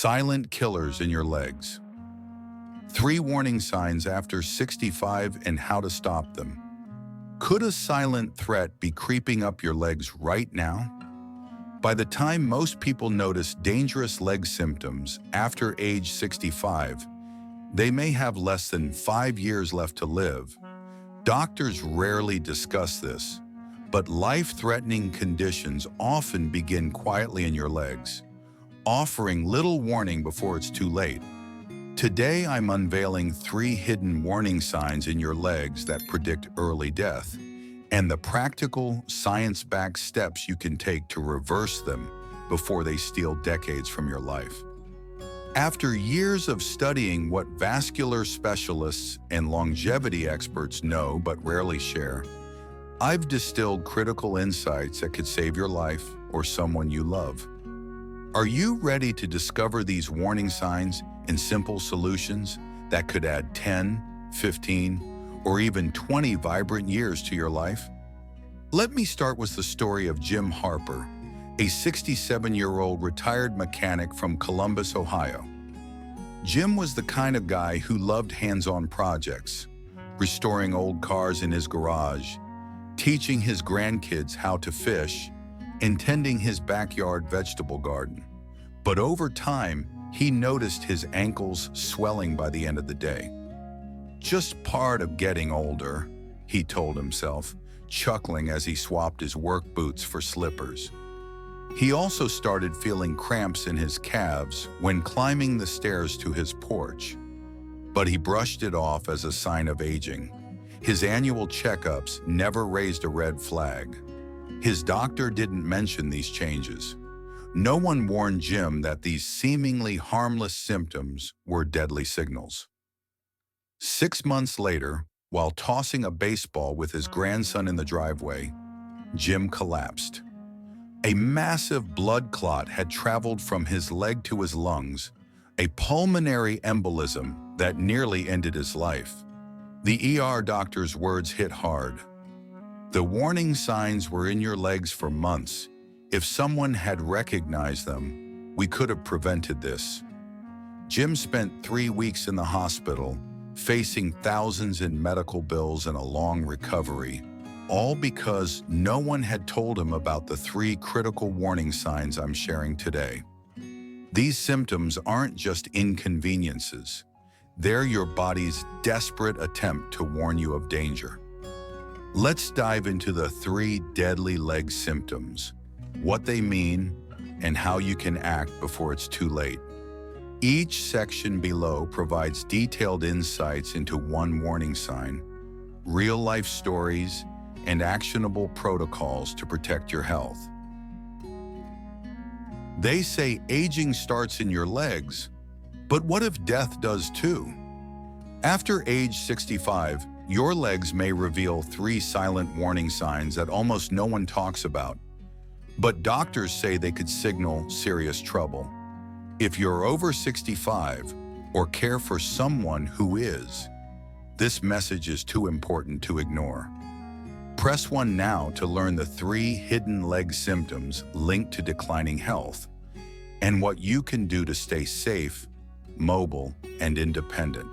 Silent killers in your legs. 3 warning signs after 65 and how to stop them. Could a silent threat be creeping up your legs right now? By the time most people notice dangerous leg symptoms after age 65, they may have less than 5 years left to live. Doctors rarely discuss this, but life-threatening conditions often begin quietly in your legs, offering little warning before it's too late. Today, I'm unveiling 3 hidden warning signs in your legs that predict early death, and the practical, science-backed steps you can take to reverse them before they steal decades from your life. After years of studying what vascular specialists and longevity experts know but rarely share, I've distilled critical insights that could save your life or someone you love. Are you ready to discover these warning signs and simple solutions that could add 10, 15, or even 20 vibrant years to your life? Let me start with the story of Jim Harper, a 67-year-old retired mechanic from Columbus, Ohio. Jim was the kind of guy who loved hands-on projects, restoring old cars in his garage, teaching his grandkids how to fish, and tending his backyard vegetable garden. But over time, he noticed his ankles swelling by the end of the day. Just part of getting older, he told himself, chuckling as he swapped his work boots for slippers. He also started feeling cramps in his calves when climbing the stairs to his porch. But he brushed it off as a sign of aging. His annual checkups never raised a red flag. His doctor didn't mention these changes. No one warned Jim that these seemingly harmless symptoms were deadly signals. 6 months later, while tossing a baseball with his grandson in the driveway, Jim collapsed. A massive blood clot had traveled from his leg to his lungs, a pulmonary embolism that nearly ended his life. The ER doctor's words hit hard. The warning signs were in your legs for months. If someone had recognized them, we could have prevented this. Jim spent 3 weeks in the hospital, facing thousands in medical bills and a long recovery, all because no one had told him about the 3 critical warning signs I'm sharing today. These symptoms aren't just inconveniences. They're your body's desperate attempt to warn you of danger. Let's dive into the 3 deadly leg symptoms, what they mean, and how you can act before it's too late. Each section below provides detailed insights into one warning sign, real-life stories, and actionable protocols to protect your health. They say aging starts in your legs, but what if death does too? After age 65, your legs may reveal 3 silent warning signs that almost no one talks about, but doctors say they could signal serious trouble. If you're over 65 or care for someone who is, this message is too important to ignore. Press 1 now to learn the 3 hidden leg symptoms linked to declining health and what you can do to stay safe, mobile, and independent.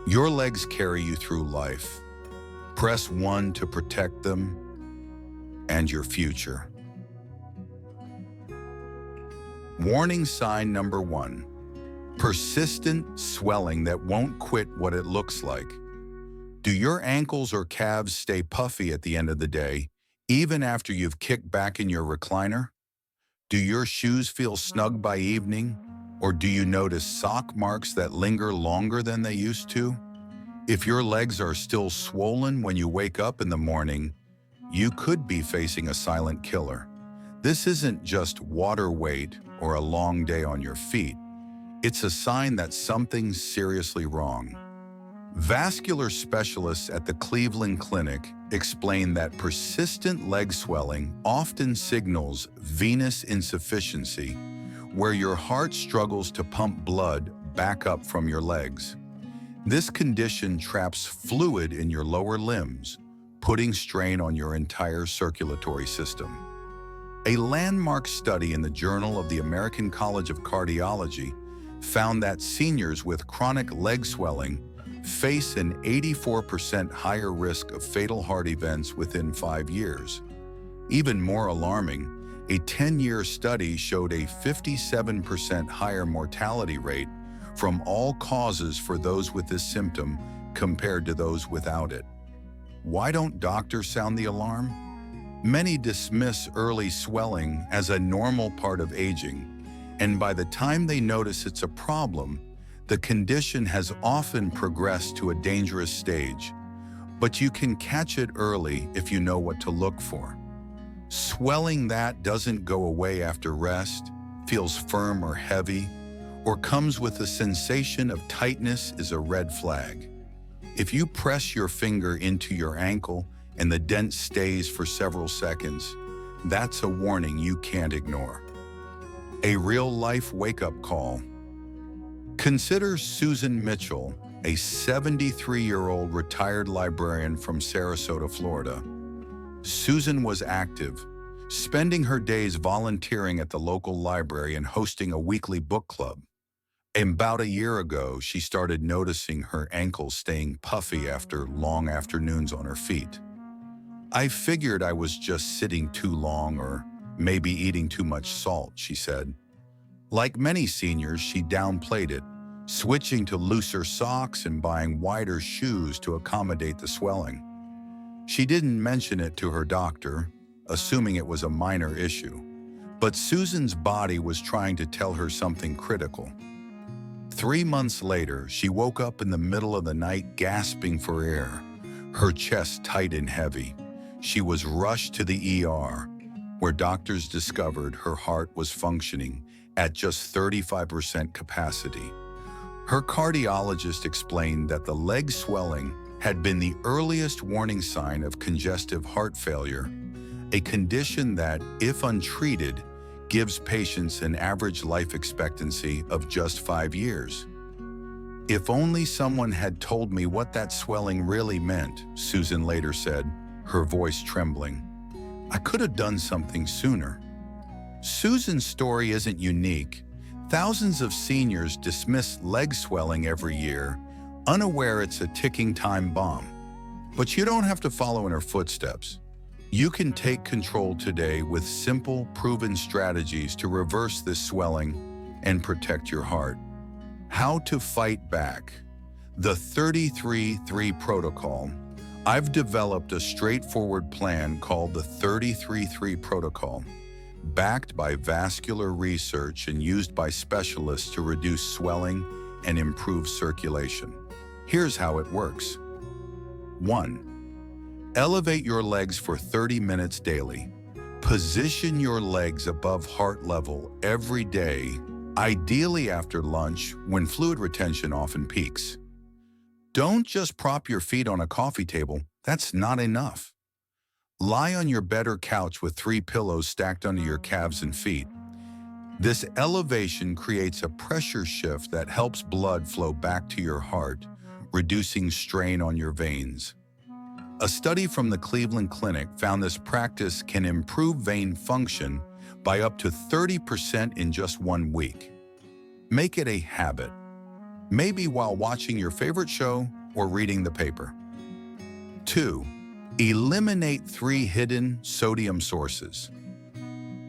Your legs carry you through life. Press 1 to protect them and your future. Warning sign number 1. Persistent swelling that won't quit what it looks like. Do your ankles or calves stay puffy at the end of the day, even after you've kicked back in your recliner? Do your shoes feel snug by evening, or do you notice sock marks that linger longer than they used to? If your legs are still swollen when you wake up in the morning, you could be facing a silent killer. This isn't just water weight or a long day on your feet. It's a sign that something's seriously wrong. Vascular specialists at the Cleveland Clinic explain that persistent leg swelling often signals venous insufficiency, where your heart struggles to pump blood back up from your legs. This condition traps fluid in your lower limbs, putting strain on your entire circulatory system. A landmark study in the Journal of the American College of Cardiology found that seniors with chronic leg swelling face an 84% higher risk of fatal heart events within 5 years. Even more alarming, a 10-year study showed a 57% higher mortality rate from all causes for those with this symptom compared to those without it. Why don't doctors sound the alarm? Many dismiss early swelling as a normal part of aging, and by the time they notice it's a problem, the condition has often progressed to a dangerous stage. But you can catch it early if you know what to look for. Swelling that doesn't go away after rest, feels firm or heavy, or comes with a sensation of tightness is a red flag. If you press your finger into your ankle and the dent stays for several seconds, that's a warning you can't ignore. A real-life wake-up call. Consider Susan Mitchell, a 73-year-old retired librarian from Sarasota, Florida. Susan was active, spending her days volunteering at the local library and hosting a weekly book club. About a year ago, she started noticing her ankles staying puffy after long afternoons on her feet. "I figured I was just sitting too long or maybe eating too much salt," she said. Like many seniors, she downplayed it, switching to looser socks and buying wider shoes to accommodate the swelling. She didn't mention it to her doctor, assuming it was a minor issue, but Susan's body was trying to tell her something critical. 3 months later, she woke up in the middle of the night gasping for air, her chest tight and heavy. She was rushed to the ER, where doctors discovered her heart was functioning at just 35% capacity. Her cardiologist explained that the leg swelling had been the earliest warning sign of congestive heart failure, a condition that, if untreated, gives patients an average life expectancy of just 5 years. "If only someone had told me what that swelling really meant," Susan later said, her voice trembling. "I could have done something sooner." Susan's story isn't unique. Thousands of seniors dismiss leg swelling every year, unaware it's a ticking time bomb. But you don't have to follow in her footsteps. You can take control today with simple, proven strategies to reverse this swelling and protect your heart. How to fight back. The 33-3 protocol. I've developed a straightforward plan called the 33-3 protocol, backed by vascular research and used by specialists to reduce swelling and improve circulation. Here's how it works. 1. Elevate your legs for 30 minutes daily. Position your legs above heart level every day, ideally after lunch when fluid retention often peaks. Don't just prop your feet on a coffee table. That's not enough. Lie on your bed or couch with 3 pillows stacked under your calves and feet. This elevation creates a pressure shift that helps blood flow back to your heart, reducing strain on your veins. A study from the Cleveland Clinic found this practice can improve vein function by up to 30% in just 1 week. Make it a habit, maybe while watching your favorite show or reading the paper. 2. Eliminate 3 hidden sodium sources.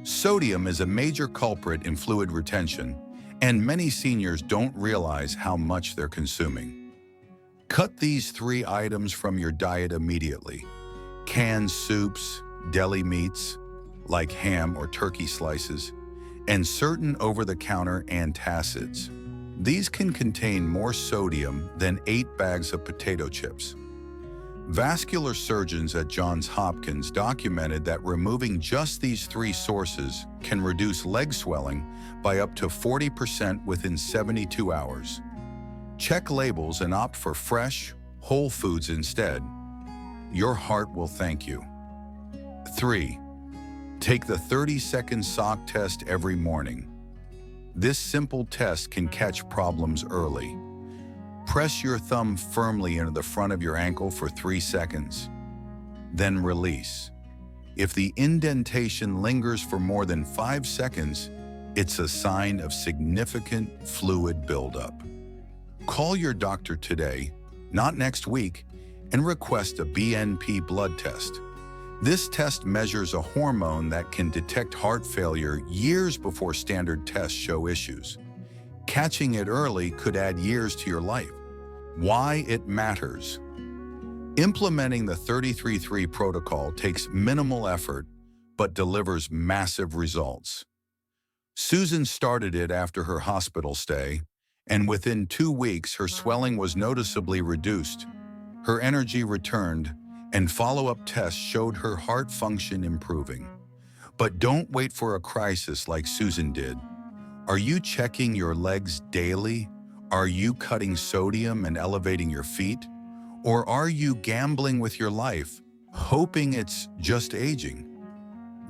Sodium is a major culprit in fluid retention, and many seniors don't realize how much they're consuming. Cut these 3 items from your diet immediately. Canned soups, deli meats, like ham or turkey slices, and certain over-the-counter antacids. These can contain more sodium than 8 bags of potato chips. Vascular surgeons at Johns Hopkins documented that removing just these 3 sources can reduce leg swelling by up to 40% within 72 hours. Check labels and opt for fresh, whole foods instead. Your heart will thank you. 3. Take the 30-second sock test every morning. This simple test can catch problems early. Press your thumb firmly into the front of your ankle for 3 seconds. Then release. If the indentation lingers for more than 5 seconds, it's a sign of significant fluid buildup. Call your doctor today, not next week, and request a BNP blood test. This test measures a hormone that can detect heart failure years before standard tests show issues. Catching it early could add years to your life. Why it matters. Implementing the 33-3 protocol takes minimal effort but delivers massive results. Susan started it after her hospital stay, and within 2 weeks her swelling was noticeably reduced. Her energy returned, and follow-up tests showed her heart function improving. But don't wait for a crisis like Susan did. Are you checking your legs daily? Are you cutting sodium and elevating your feet? Or are you gambling with your life, hoping it's just aging?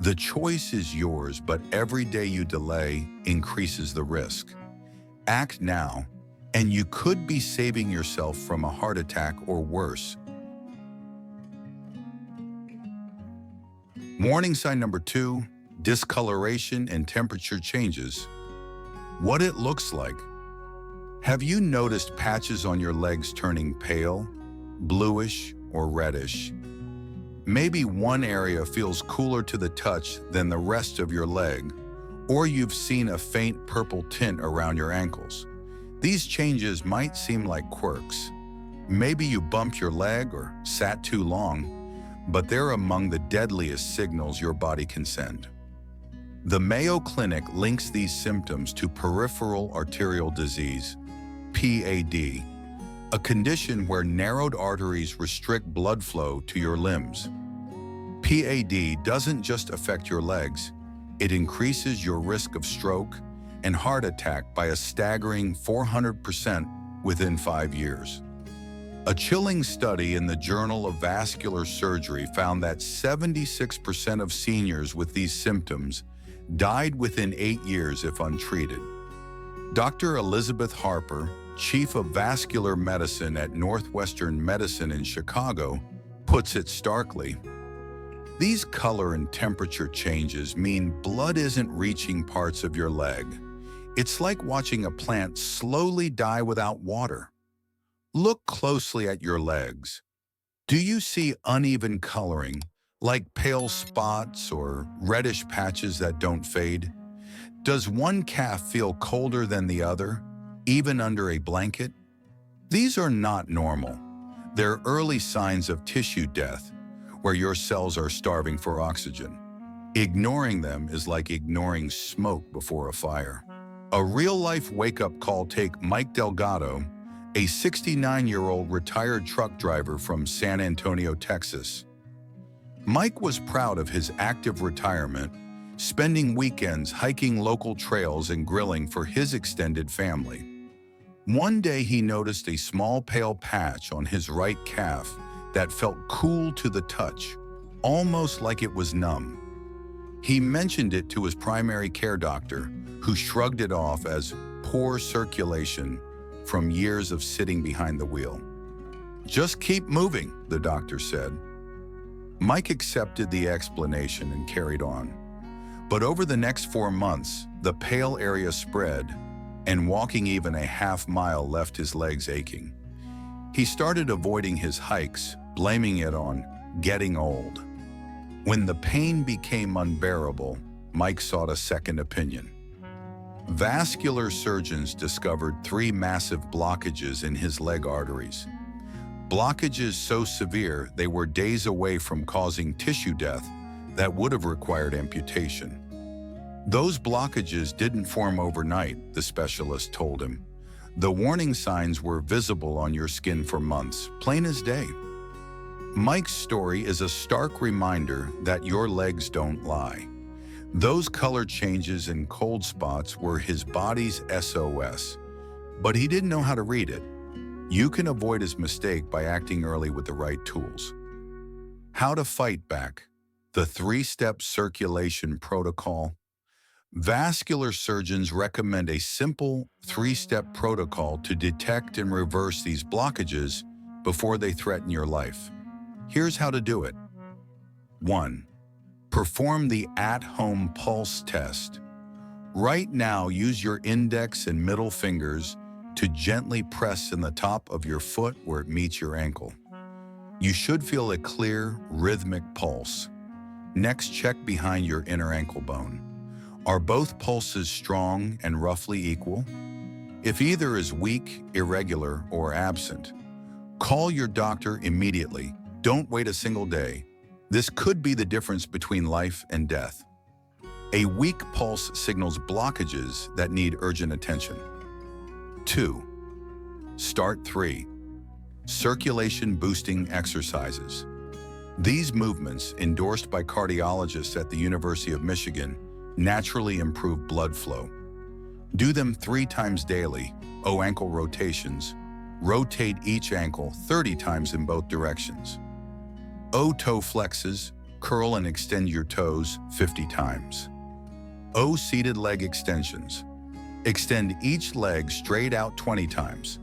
The choice is yours, but every day you delay increases the risk. Act now, and you could be saving yourself from a heart attack or worse. Warning sign number 2, discoloration and temperature changes. What it looks like. Have you noticed patches on your legs turning pale, bluish, or reddish? Maybe one area feels cooler to the touch than the rest of your leg, or you've seen a faint purple tint around your ankles. These changes might seem like quirks. Maybe you bumped your leg or sat too long, but they're among the deadliest signals your body can send. The Mayo Clinic links these symptoms to peripheral arterial disease, PAD, a condition where narrowed arteries restrict blood flow to your limbs. PAD doesn't just affect your legs, it increases your risk of stroke and heart attack by a staggering 400% within 5 years. A chilling study in the Journal of Vascular Surgery found that 76% of seniors with these symptoms died within 8 years if untreated. Dr. Elizabeth Harper, Chief of Vascular Medicine at Northwestern Medicine in Chicago, puts it starkly. These color and temperature changes mean blood isn't reaching parts of your leg. It's like watching a plant slowly die without water. Look closely at your legs. Do you see uneven coloring, like pale spots or reddish patches that don't fade? Does one calf feel colder than the other, even under a blanket? These are not normal. They're early signs of tissue death, where your cells are starving for oxygen. Ignoring them is like ignoring smoke before a fire. A real-life wake-up call. Take Mike Delgado, a 69-year-old retired truck driver from San Antonio, Texas. Mike was proud of his active retirement, spending weekends hiking local trails and grilling for his extended family. One day he noticed a small pale patch on his right calf that felt cool to the touch, almost like it was numb. He mentioned it to his primary care doctor, who shrugged it off as poor circulation from years of sitting behind the wheel. "Just keep moving," the doctor said. Mike accepted the explanation and carried on. But over the next 4 months, the pale area spread, and walking even a half mile left his legs aching. He started avoiding his hikes, blaming it on getting old. When the pain became unbearable, Mike sought a second opinion. Vascular surgeons discovered 3 massive blockages in his leg arteries. Blockages so severe they were days away from causing tissue death that would have required amputation. Those blockages didn't form overnight, the specialist told him. The warning signs were visible on your skin for months, plain as day. Mike's story is a stark reminder that your legs don't lie. Those color changes and cold spots were his body's SOS, but he didn't know how to read it. You can avoid his mistake by acting early with the right tools. How to fight back. The 3-step circulation protocol. Vascular surgeons recommend a simple 3-step protocol to detect and reverse these blockages before they threaten your life. Here's how to do it. 1. Perform the at-home pulse test. Right now, use your index and middle fingers to gently press in the top of your foot where it meets your ankle. You should feel a clear, rhythmic pulse. Next, check behind your inner ankle bone. Are both pulses strong and roughly equal? If either is weak, irregular, or absent, call your doctor immediately. Don't wait a single day. This could be the difference between life and death. A weak pulse signals blockages that need urgent attention. 2. Start 3. Circulation boosting exercises. These movements, endorsed by cardiologists at the University of Michigan, naturally improve blood flow. Do them 3 times daily. Ankle rotations. Rotate each ankle 30 times in both directions. Toe flexes. Curl and extend your toes 50 times. Seated leg extensions. Extend each leg straight out 20 times.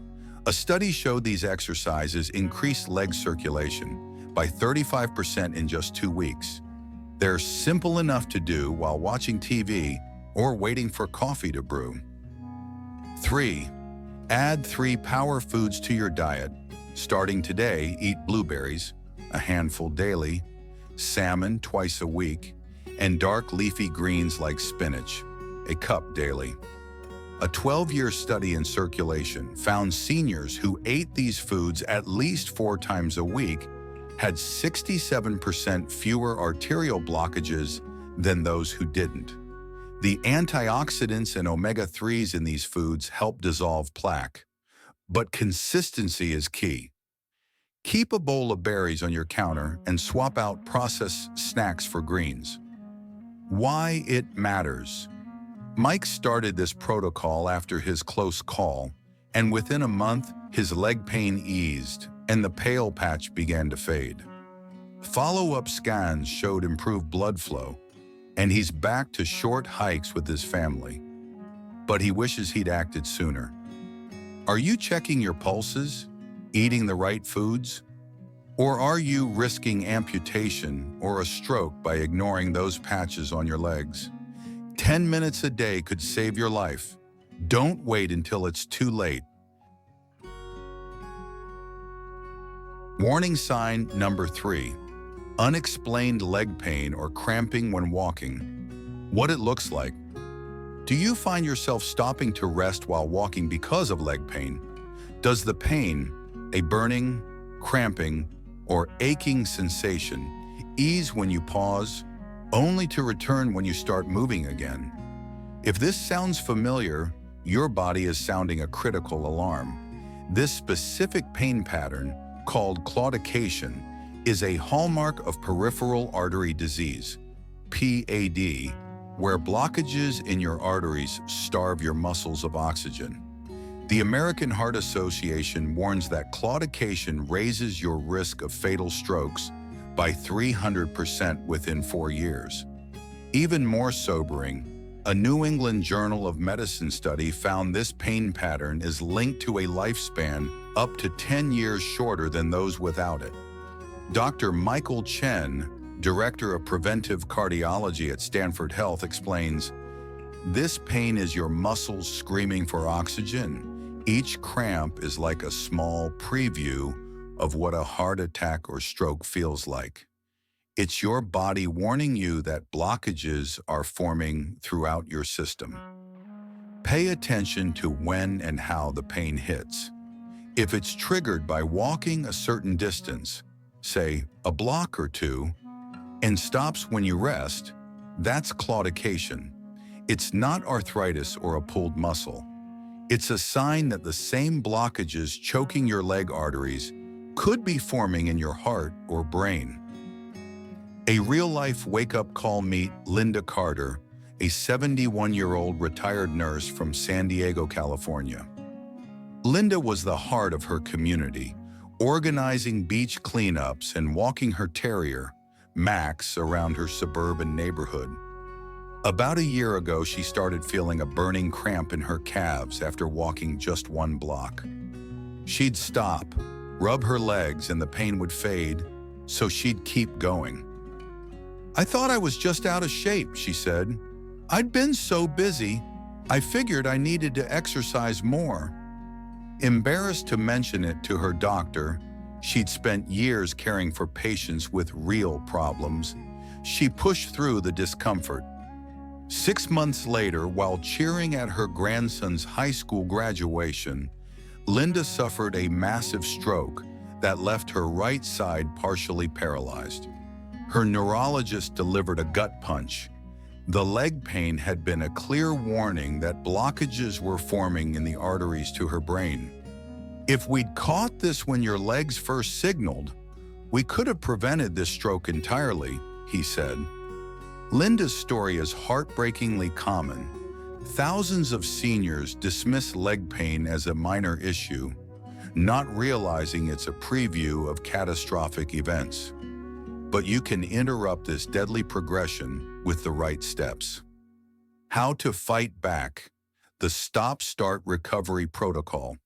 A study showed these exercises increased leg circulation by 35% in just 2 weeks. They're simple enough to do while watching TV or waiting for coffee to brew. 3. Add 3 power foods to your diet. Starting today, eat blueberries, a handful daily, salmon twice a week, and dark leafy greens like spinach, a cup daily. A 12-year study in Circulation found seniors who ate these foods at least 4 times a week had 67% fewer arterial blockages than those who didn't. The antioxidants and omega-3s in these foods help dissolve plaque, but consistency is key. Keep a bowl of berries on your counter and swap out processed snacks for greens. Why it matters. Mike started this protocol after his close call, and within a month, his leg pain eased and the pale patch began to fade. Follow-up scans showed improved blood flow, and he's back to short hikes with his family. But he wishes he'd acted sooner. Are you checking your pulses? Eating the right foods? Or are you risking amputation or a stroke by ignoring those patches on your legs? 10 minutes a day could save your life. Don't wait until it's too late. Warning sign number 3. Unexplained leg pain or cramping when walking. What it looks like. Do you find yourself stopping to rest while walking because of leg pain? Does the pain, a burning, cramping, or aching sensation, ease when you pause, only to return when you start moving again? If this sounds familiar, your body is sounding a critical alarm. This specific pain pattern, called claudication, is a hallmark of peripheral artery disease, PAD, where blockages in your arteries starve your muscles of oxygen. The American Heart Association warns that claudication raises your risk of fatal strokes by 300% within 4 years. Even more sobering, a New England Journal of Medicine study found this pain pattern is linked to a lifespan up to 10 years shorter than those without it. Dr. Michael Chen, Director of Preventive Cardiology at Stanford Health, explains, "This pain is your muscles screaming for oxygen. Each cramp is like a small preview of what a heart attack or stroke feels like. It's your body warning you that blockages are forming throughout your system." Pay attention to when and how the pain hits. If it's triggered by walking a certain distance, say a block or 2, and stops when you rest, that's claudication. It's not arthritis or a pulled muscle. It's a sign that the same blockages choking your leg arteries could be forming in your heart or brain. A real-life wake-up call. Meet Linda Carter, a 71-year-old retired nurse from San Diego, California. Linda was the heart of her community, organizing beach cleanups and walking her terrier, Max, around her suburban neighborhood. About a year ago, she started feeling a burning cramp in her calves after walking just 1 block. She'd stop, rub her legs, and the pain would fade, so she'd keep going. "I thought I was just out of shape," she said. "I'd been so busy, I figured I needed to exercise more." Embarrassed to mention it to her doctor, she'd spent years caring for patients with real problems. She pushed through the discomfort. 6 months later, while cheering at her grandson's high school graduation, Linda suffered a massive stroke that left her right side partially paralyzed. Her neurologist delivered a gut punch. The leg pain had been a clear warning that blockages were forming in the arteries to her brain. "If we'd caught this when your legs first signaled, we could have prevented this stroke entirely," he said. Linda's story is heartbreakingly common. Thousands of seniors dismiss leg pain as a minor issue, not realizing it's a preview of catastrophic events. But you can interrupt this deadly progression with the right steps. How to fight back. The Stop-Start Recovery Protocol.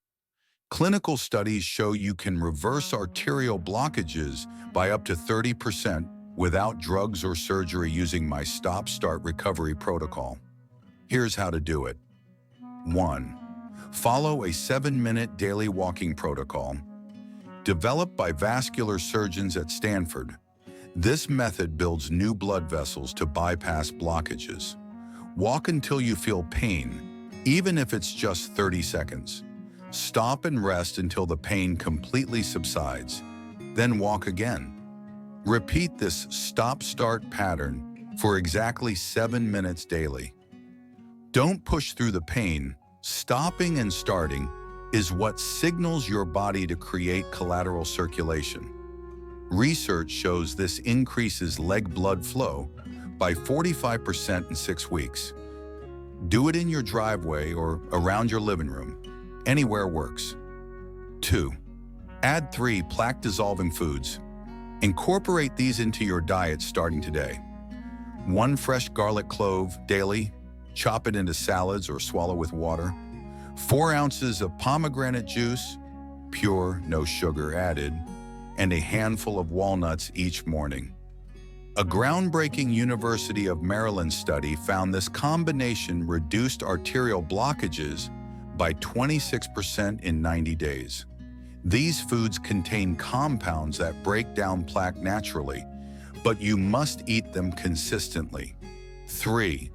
Clinical studies show you can reverse arterial blockages by up to 30% without drugs or surgery using my Stop-Start Recovery Protocol. Here's how to do it. 1. Follow a 7-minute daily walking protocol. Developed by vascular surgeons at Stanford, this method builds new blood vessels to bypass blockages. Walk until you feel pain, even if it's just 30 seconds. Stop and rest until the pain completely subsides. Then walk again. Repeat this stop-start pattern for exactly 7 minutes daily. Don't push through the pain. Stopping and starting is what signals your body to create collateral circulation. Research shows this increases leg blood flow by 45% in 6 weeks. Do it in your driveway or around your living room. Anywhere works. 2. Add 3 plaque-dissolving foods. Incorporate these into your diet starting today. 1 fresh garlic clove daily. Chop it into salads or swallow with water. 4 ounces of pomegranate juice, pure, no sugar added, and a handful of walnuts each morning. A groundbreaking University of Maryland study found this combination reduced arterial blockages by 26% in 90 days. These foods contain compounds that break down plaque naturally, but you must eat them consistently. 3.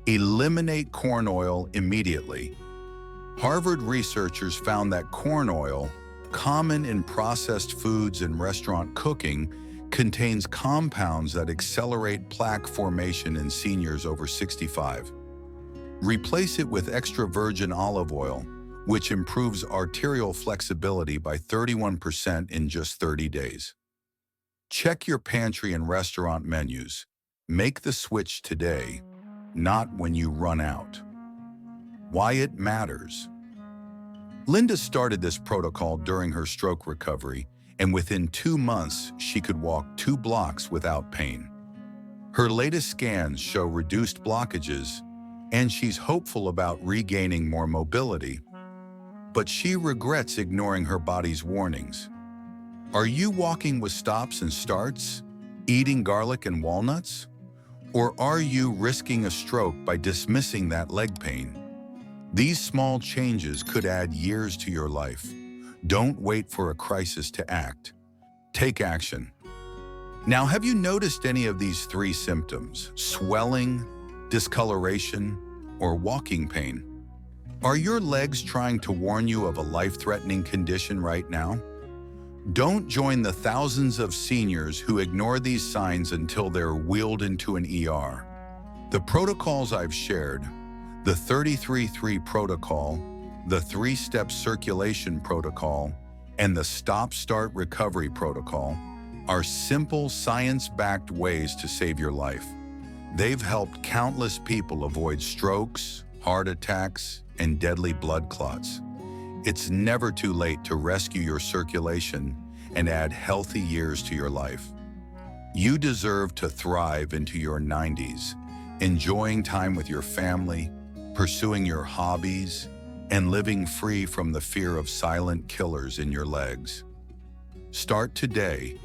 Eliminate corn oil immediately. Harvard researchers found that corn oil, common in processed foods and restaurant cooking, contains compounds that accelerate plaque formation in seniors over 65. Replace it with extra virgin olive oil, which improves arterial flexibility by 31% in just 30 days. Check your pantry and restaurant menus. Make the switch today, not when you run out. Why it matters. Linda started this protocol during her stroke recovery, and within 2 months, she could walk 2 blocks without pain. Her latest scans show reduced blockages, and she's hopeful about regaining more mobility. But she regrets ignoring her body's warnings. Are you walking with stops and starts, eating garlic and walnuts? Or are you risking a stroke by dismissing that leg pain? These small changes could add years to your life. Don't wait for a crisis to act. Take action. Now, have you noticed any of these 3 symptoms? Swelling, discoloration, or walking pain? Are your legs trying to warn you of a life-threatening condition right now? Don't join the thousands of seniors who ignore these signs until they're wheeled into an ER. The protocols I've shared, the 33-3 protocol, the 3-step circulation protocol, and the Stop-Start Recovery Protocol, are simple, science-backed ways to save your life. They've helped countless people avoid strokes, heart attacks, and deadly blood clots. It's never too late to rescue your circulation and add healthy years to your life. You deserve to thrive into your 90s, enjoying time with your family, pursuing your hobbies, and living free from the fear of silent killers in your legs. Start today.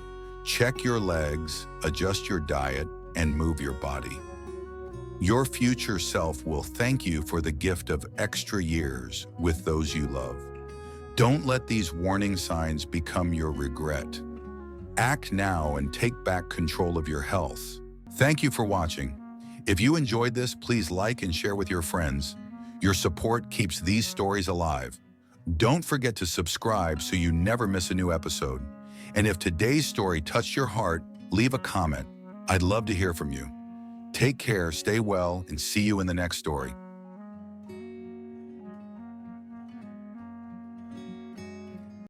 Check your legs, adjust your diet, and move your body. Your future self will thank you for the gift of extra years with those you love. Don't let these warning signs become your regret. Act now and take back control of your health. Thank you for watching. If you enjoyed this, please like and share with your friends. Your support keeps these stories alive. Don't forget to subscribe so you never miss a new episode. And if today's story touched your heart, leave a comment. I'd love to hear from you. Take care, stay well, and see you in the next story.